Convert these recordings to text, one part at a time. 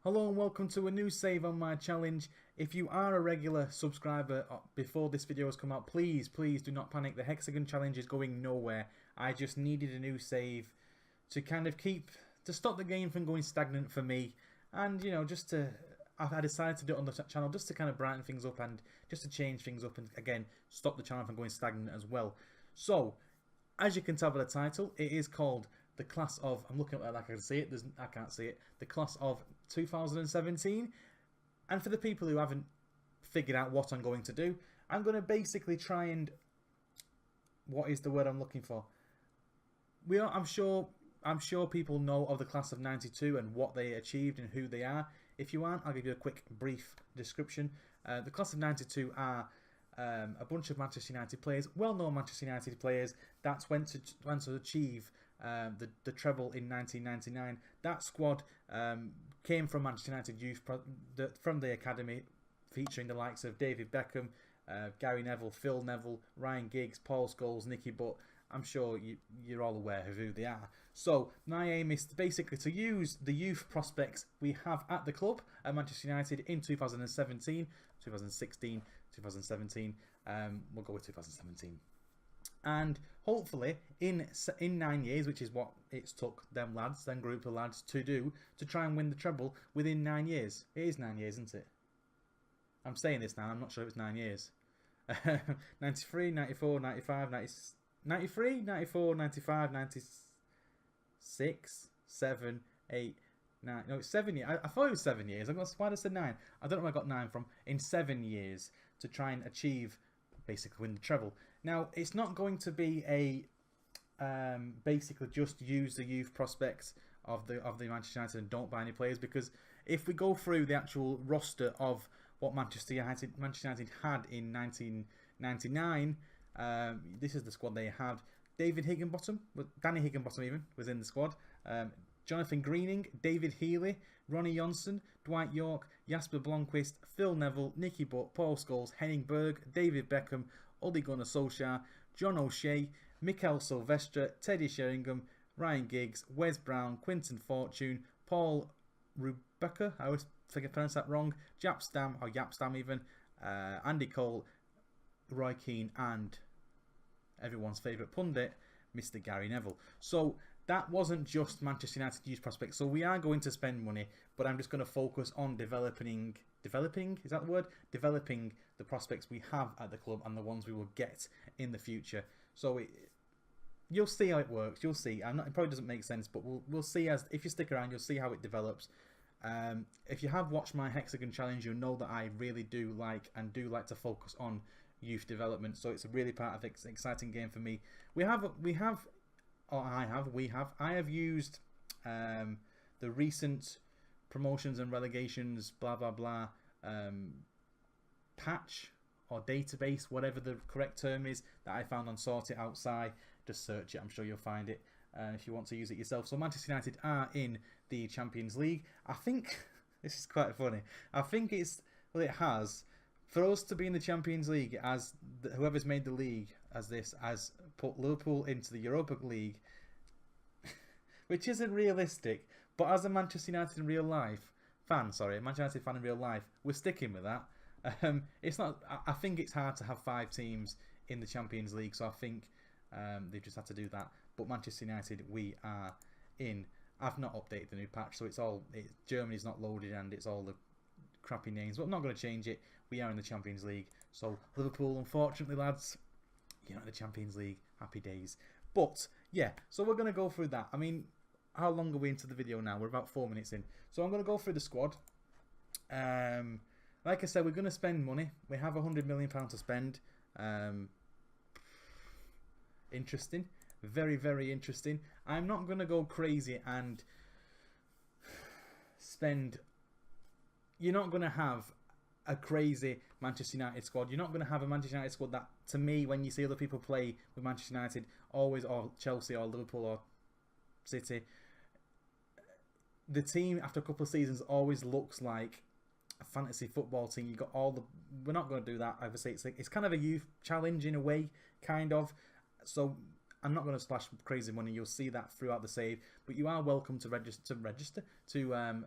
Hello and welcome to a new save on my challenge. If you are a regular subscriber before this video has come out, please do not panic. The Hexagon challenge is going nowhere. I just needed a new save to kind of to stop the game from going stagnant for me, and you know, I decided to do it on the channel just to kind of brighten things up and just to change things up and again stop the channel from going stagnant as well. So, as you can tell by the title, it is called the class of, I'm looking at it like I can see it, I can't see it, the class of 2017. And for the people who haven't figured out what I'm going to do, I'm going to basically try and, what is the word I'm looking for? I'm sure people know of the class of 92 and what they achieved and who they are. If you aren't, I'll give you a quick brief description. The class of 92 are a bunch of Manchester United players, well-known Manchester United players that went to achieve the treble in 1999. That squad came from Manchester United youth from the academy, featuring the likes of David Beckham, Gary Neville, Phil Neville, Ryan Giggs, Paul Scholes, Nicky Butt. I'm sure you're all aware of who they are. So my aim is basically to use the youth prospects we have at the club at Manchester United in 2017, 2016, 2017. We'll go with 2017. And hopefully in 9 years, which is what it's took them group of lads to do, to try and win the treble within 9 years. It is 9 years, isn't it? I'm saying this now, I'm not sure if it's 9 years. 93, 94, 95, 93, 94, 95, 96, 7, 8, 9. No, it's 7 years. I thought it was 7 years. Why did I say 9? I don't know where I got 9 from. In 7 years to try and achieve, basically win the treble. Now, it's not going to be a basically just use the youth prospects of the Manchester United and don't buy any players, because if we go through the actual roster of what Manchester United had in 1999, this is the squad they had. David Higginbottom, Danny Higginbottom even was in the squad. Jonathan Greening, David Healy, Ronnie Johnson, Dwight York, Jasper Blomqvist, Phil Neville, Nicky Butt, Paul Scholes, Henning Berg, David Beckham, Ole Gunnar Solskjaer, John O'Shea, Mikel Silvestre, Teddy Sheringham, Ryan Giggs, Wes Brown, Quinton Fortune, Paul Rubecker, I always think I pronounced that wrong, Yapstam even, Andy Cole, Roy Keane, and everyone's favourite pundit, Mr. Gary Neville. So that wasn't just Manchester United youth prospects. So we are going to spend money, but I'm just going to focus on developing, is that the word? Developing the prospects we have at the club and the ones we will get in the future. So you'll see how it works. You'll see. It probably doesn't make sense, but we'll see if you stick around, you'll see how it develops. If you have watched my Hexagon challenge, you'll know that I really do like to focus on youth development. So it's a really part of an exciting game for me. I have used the recent promotions and relegations blah blah blah patch or database, whatever the correct term is, that I found on Sort It Outside. Just search it, I'm sure you'll find it if you want to use it yourself. So Manchester United are in the Champions League. I think this is quite funny. I think it has, for us to be in the Champions League, as whoever's made the league has put Liverpool into the Europa League, which isn't realistic. But as a Manchester United in real life fan, Manchester United fan in real life, we're sticking with that. It's not. I think it's hard to have 5 teams in the Champions League, so I think they've just had to do that. But Manchester United, we are in. I've not updated the new patch, so Germany's not loaded and it's all the crappy names. But I'm not going to change it. We are in the Champions League. So Liverpool, unfortunately, lads, you're not in the Champions League. Happy days. But yeah, so we're going to go through that. I mean, how long are we into the video now? We're about 4 minutes in. So I'm going to go through the squad. Like I said, we're going to spend money. We have £100 million to spend. Interesting. Very, very interesting. I'm not going to go crazy and spend... You're not going to have a crazy Manchester United squad. You're not going to have a Manchester United squad that, to me, when you see other people play with Manchester United, always, or Chelsea or Liverpool or City, the team after a couple of seasons always looks like a fantasy football team. You got all the. We're not going to do that. Obviously, it's kind of a youth challenge in a way, kind of. So I'm not going to splash crazy money. You'll see that throughout the save, but you are welcome to register to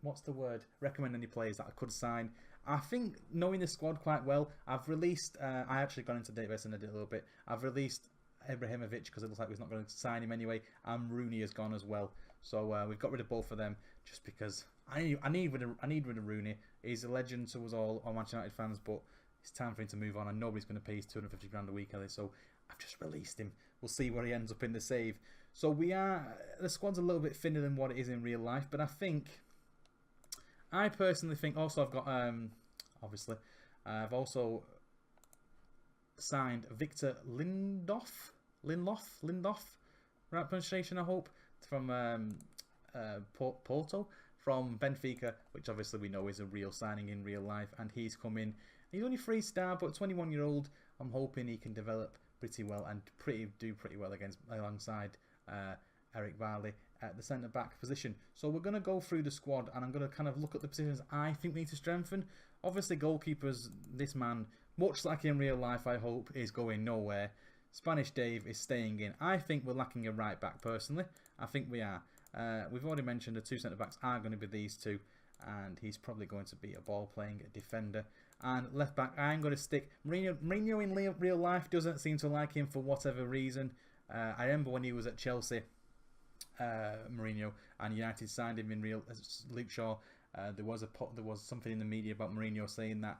what's the word? Recommend any players that I could sign. I think knowing the squad quite well, I've released. I actually got into the database and I did a little bit. I've released Ibrahimovic because it looks like we're not going to sign him anyway, and Rooney has gone as well. So we've got rid of both of them just because I need rid of Rooney. He's a legend to us all Manchester United fans, but it's time for him to move on, and nobody's going to pay his 250 grand a week, are they? So I've just released him. We'll see where he ends up in the save. So the squad's a little bit thinner than what it is in real life, but I personally think. Also, I've got obviously, I've also signed Victor Lindelof, right pronunciation, I hope, from Porto, from Benfica, which obviously we know is a real signing in real life, and he's come in. He's only 3-star, but 21-year-old. I'm hoping he can develop pretty well and do pretty well alongside Eric Barley at the centre back position. So we're going to go through the squad, and I'm going to kind of look at the positions I think we need to strengthen. Obviously, goalkeepers. This man, much like in real life, I hope, is going nowhere. Spanish Dave is staying in. I think we're lacking a right back personally. I think we are. We've already mentioned the two centre backs are going to be these two, and he's probably going to be a ball playing defender. And left back, I'm going to stick Mourinho in real life. Doesn't seem to like him for whatever reason. I remember when he was at Chelsea, Mourinho, and United signed him in real. Luke Shaw. There was something in the media about Mourinho saying that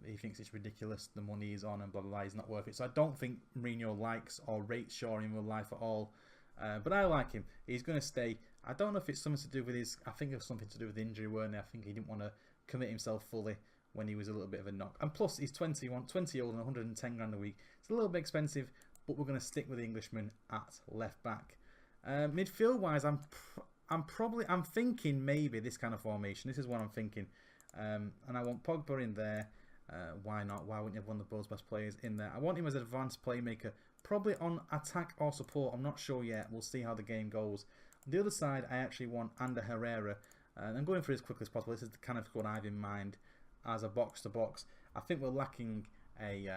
he thinks it's ridiculous, the money he's on, and blah blah blah. He's not worth it. So I don't think Mourinho likes or rates Shaw in real life at all. But I like him. He's going to stay. I don't know if it's something to do with his. I think it was something to do with injury, weren't it? I think he didn't want to commit himself fully when he was a little bit of a knock. And plus, he's 20 old and 110 grand a week. It's a little bit expensive, but we're going to stick with the Englishman at left back. Midfield wise, I'm thinking maybe this kind of formation. This is what I'm thinking, and I want Pogba in there. Why not? Why wouldn't you have one of the world's best players in there? I want him as an advanced playmaker, probably on attack or support. I'm not sure yet. We'll see how the game goes. On the other side, I actually want Ander Herrera. I'm going through as quickly as possible. This is the kind of squad I have in mind as a box-to-box. I think we're lacking a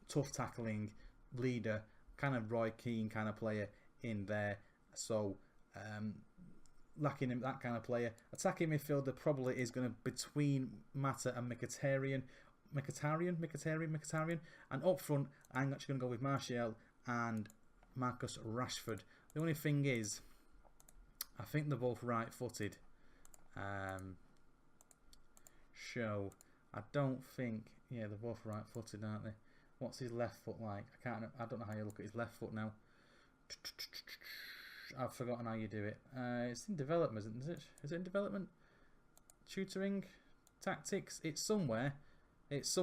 tough tackling leader, kind of Roy Keane kind of player in there. So lacking him, that kind of player. Attacking midfielder probably is going to between Mata and Mkhitaryan. And up front, I'm actually going to go with Martial and Marcus Rashford. The only thing is, I think they're both right-footed. I don't think. Yeah, they're both right-footed, aren't they? What's his left foot like? I don't know how you look at his left foot now. I've forgotten how you do it. It's in development, isn't it? Is it in development? Tutoring, tactics. It's somewhere. It's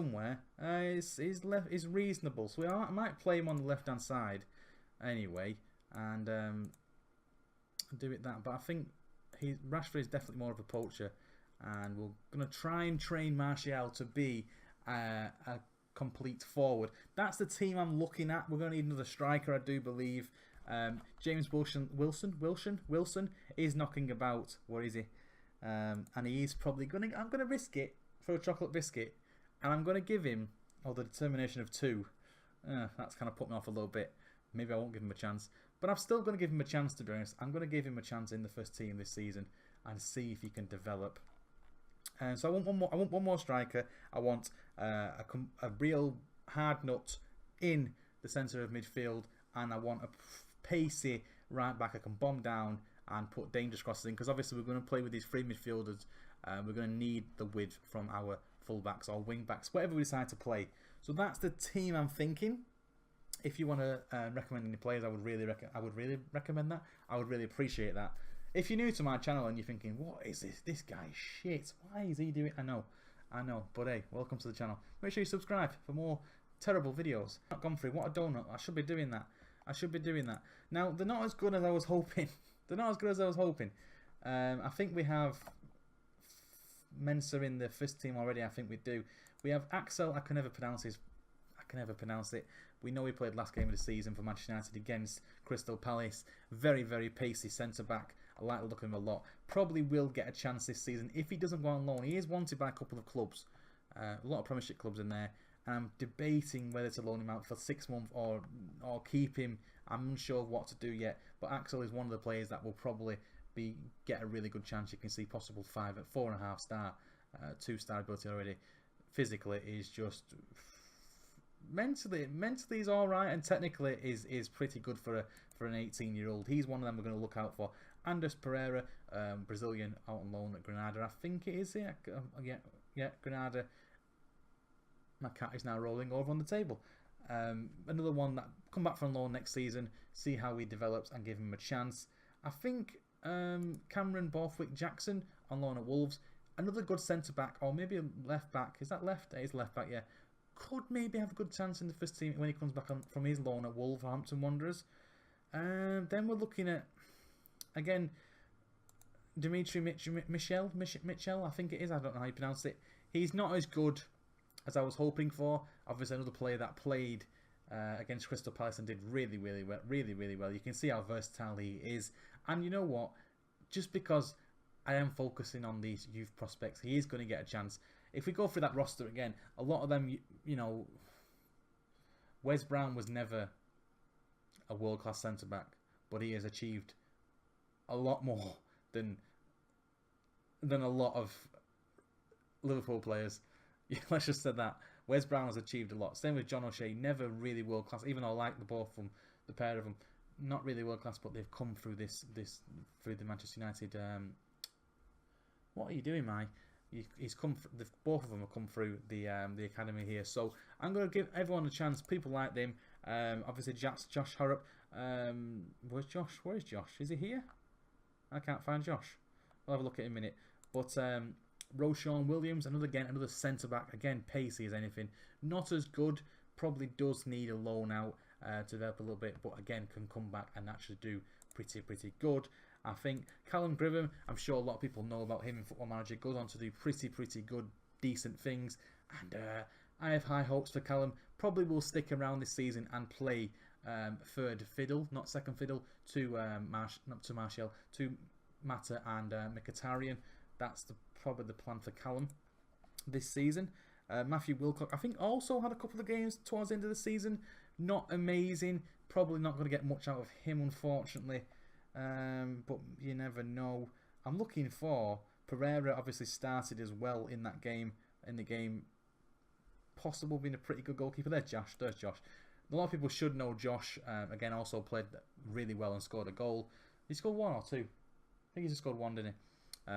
reasonable. So I might play him on the left-hand side, anyway, and do it that. But I think Rashford is definitely more of a poacher, and we're gonna try and train Martial to be a complete forward. That's the team I'm looking at. We're gonna need another striker, I do believe. James Wilson is knocking about. Where is he? And he's probably I'm gonna risk it for a chocolate biscuit, and I'm gonna give him the determination of 2. That's kind of put me off a little bit. Maybe I won't give him a chance, but I'm still gonna give him a chance. To be honest, I'm gonna give him a chance in the first team this season and see if he can develop. So I want one more. I want one more striker. I want a real hard nut in the centre of midfield, and I want a pacey right back I can bomb down and put dangerous crosses in, because obviously we're going to play with these 3 midfielders. We're going to need the width from our fullbacks or wing backs, whatever we decide to play. So that's the team I'm thinking. If you want to recommend any players, I would really recommend that. I would really appreciate that. If you're new to my channel and you're thinking, what is this? This guy's shit. Why is he doing? I know. But hey, welcome to the channel. Make sure you subscribe for more terrible videos. Not gone through. What a donut. I should be doing that. Now, they're not as good as I was hoping. I think we have Mensah in the first team already. I think we do. We have Axel. I can never pronounce it. We know he played last game of the season for Manchester United against Crystal Palace. Very, very pacey centre back. I like the look of him a lot. Probably will get a chance this season if he doesn't go on loan. He is wanted by a couple of clubs, a lot of Premiership clubs in there. And I'm debating whether to loan him out for 6 months or keep him. I'm unsure of what to do yet. But Axel is one of the players that will probably get a really good chance. You can see possible 4.5 star, 2-star ability already. Physically is just mentally is all right, and technically is pretty good for an 18-year-old. He's one of them we're going to look out for. Andres Pereira, Brazilian, out on loan at Granada, I think it is. Yeah, Granada. My cat is now rolling over on the table. Another one that come back from loan next season, see how he develops and give him a chance. I think Cameron Borthwick Jackson on loan at Wolves, another good centre back, or maybe a left back. Is that left? It is left back. Yeah, could maybe have a good chance in the first team when he comes back from his loan at Wolverhampton Wanderers. Then we're looking at again Dimitri Mitchell. I think it is. I don't know how you pronounce it. He's not as good as I was hoping for. Obviously, another player that played against Crystal Palace and did really well. You can see how versatile he is. And you know what? Just because I am focusing on these youth prospects, he is going to get a chance. If we go through that roster again, a lot of them, you know, Wes Brown was never a world-class centre-back, but he has achieved a lot more than a lot of Liverpool players. Yeah, let's just say that. Wes Brown has achieved a lot. Same with John O'Shea, never really world class. Even though I like the both of them, the pair of them, not really world class, but they've come through through the Manchester United. What are you doing, Mai? He's come. Both of them have come through the academy here. So I'm going to give everyone a chance. People like them. Obviously, Josh Harrop. Where's Josh? Where is Josh? Is he here? I can't find Josh. I'll have a look at him in a minute. But Roshan Williams, another centre back, again pacey as anything. Not as good, probably does need a loan out to develop a little bit, but again can come back and actually do pretty good. I think Callum Gribham, I'm sure a lot of people know about him in Football Manager, goes on to do pretty good, decent things, and I have high hopes for Callum. Probably will stick around this season and play third fiddle, not second fiddle, to Martial, to Mata and Mkhitaryan. That's probably the plan for Callum this season. Matthew Wilcock, I think, also had a couple of games towards the end of the season. Not amazing. Probably not going to get much out of him, unfortunately. But you never know. I'm looking for Pereira. Obviously started as well in that game. In the game, possible being a pretty good goalkeeper. There's Josh. A lot of people should know Josh. Again, also played really well and scored a goal. He scored 1 or 2. I think he just scored 1, didn't he?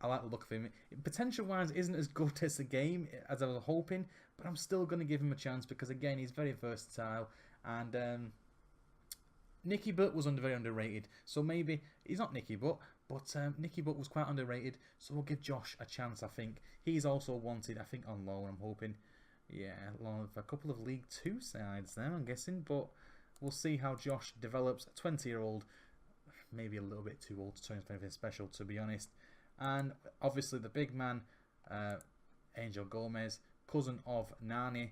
I like the look of him. Potential-wise, isn't as good as the game as I was hoping, but I'm still going to give him a chance because, again, he's very versatile. And Nicky Butt was very underrated, so maybe he's not Nicky Butt, but Nicky Butt was quite underrated. So we'll give Josh a chance. I think he's also wanted. I think on loan. I'm hoping, yeah, along with a couple of League Two sides there. I'm guessing, but we'll see how Josh develops. 20-year-old, maybe a little bit too old to turn into anything special, to be honest. And obviously the big man, Angel Gomez, cousin of Nani,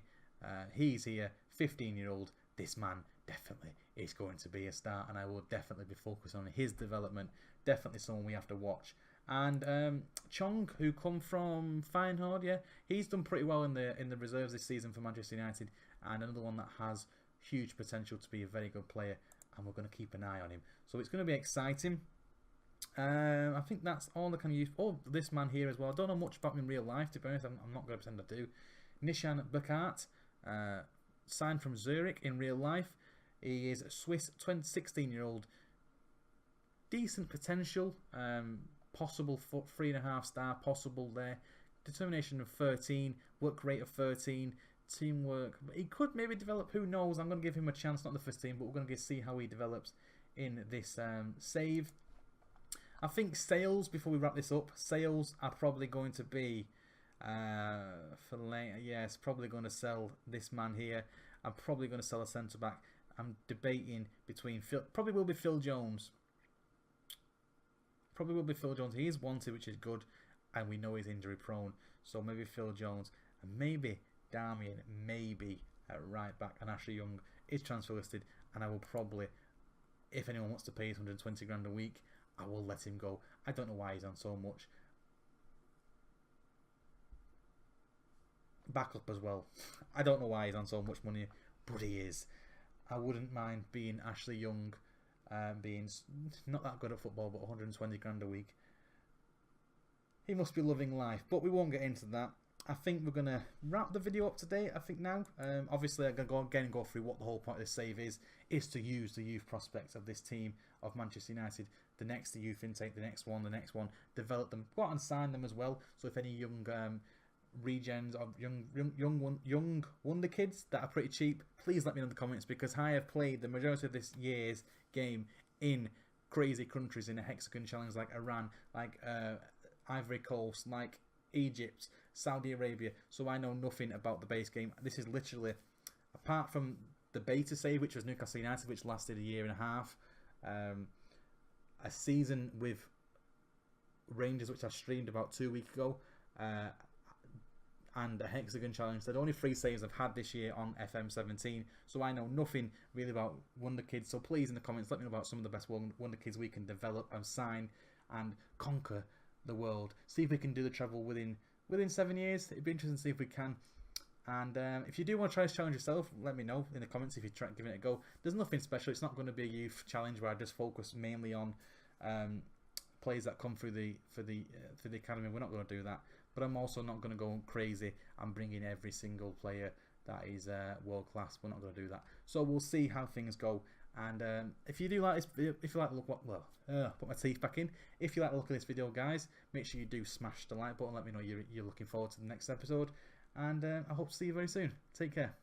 he's here, 15-year-old. This man definitely is going to be a star, and I will definitely be focused on his development. Definitely someone we have to watch. And Chong, who come from Feyenoord, yeah, he's done pretty well in the reserves this season for Manchester United, and another one that has huge potential to be a very good player, and we're going to keep an eye on him. So it's going to be exciting. I think that's all I can use. Oh, this man here as well. I don't know much about him in real life, to be honest. I'm not going to pretend I do. Nishan Burkhardt, signed from Zurich in real life. He is a Swiss 16-year-old. Decent potential. Possible for 3.5 star. Possible there. Determination of 13. Work rate of 13. Teamwork. He could maybe develop. Who knows? I'm going to give him a chance. Not the first team, but we're going to see how he develops in this save. I think sales, before we wrap this up, sales are probably going to be for later. Yes, probably going to sell this man here. I'm probably going to sell a centre back. I'm debating between probably will be Phil Jones. Probably will be Phil Jones. He is wanted, which is good, and we know he's injury prone. So maybe Phil Jones and maybe Darmian, maybe at right back, and Ashley Young is transfer listed, and I will probably, if anyone wants to pay his 120 grand a week, I will let him go. I don't know why he's on so much. Backup as well. I don't know why he's on so much money, but he is. I wouldn't mind being Ashley Young being not that good at football, but 120 grand a week. He must be loving life, but we won't get into that. I think we're going to wrap the video up today, I think now. Obviously, I'm going to go through what the whole point of this save is to use the youth prospects of this team of Manchester United. The next youth intake, the next one, develop them, go out and sign them as well. So if any young regens or young wonder kids that are pretty cheap, please let me know in the comments, because I have played the majority of this year's game in crazy countries in a hexagon challenge like Iran, like Ivory Coast, like Egypt, Saudi Arabia, so I know nothing about the base game. This is literally, apart from the beta save, which was Newcastle United, which lasted a year and a half, a season with Rangers, which I streamed about 2 weeks ago, and a hexagon challenge. They're the only 3 saves I've had this year on FM17, so I know nothing really about Wonder Kids. So please, in the comments, let me know about some of the best Wonder Kids we can develop and sign and conquer the world. See if we can do the treble within 7 years. It'd be interesting to see if we can. And if you do want to try this challenge yourself, let me know in the comments if you try giving it a go. There's nothing special. It's not going to be a youth challenge where I just focus mainly on players that come through the academy. We're not going to do that. But I'm also not going to go crazy and bring in every single player that is world class. We're not going to do that. So we'll see how things go. And if you do like this video, if you like the look, put my teeth back in. If you like the look of this video, guys, make sure you do smash the like button. Let me know you're looking forward to the next episode. And I hope to see you very soon. Take care.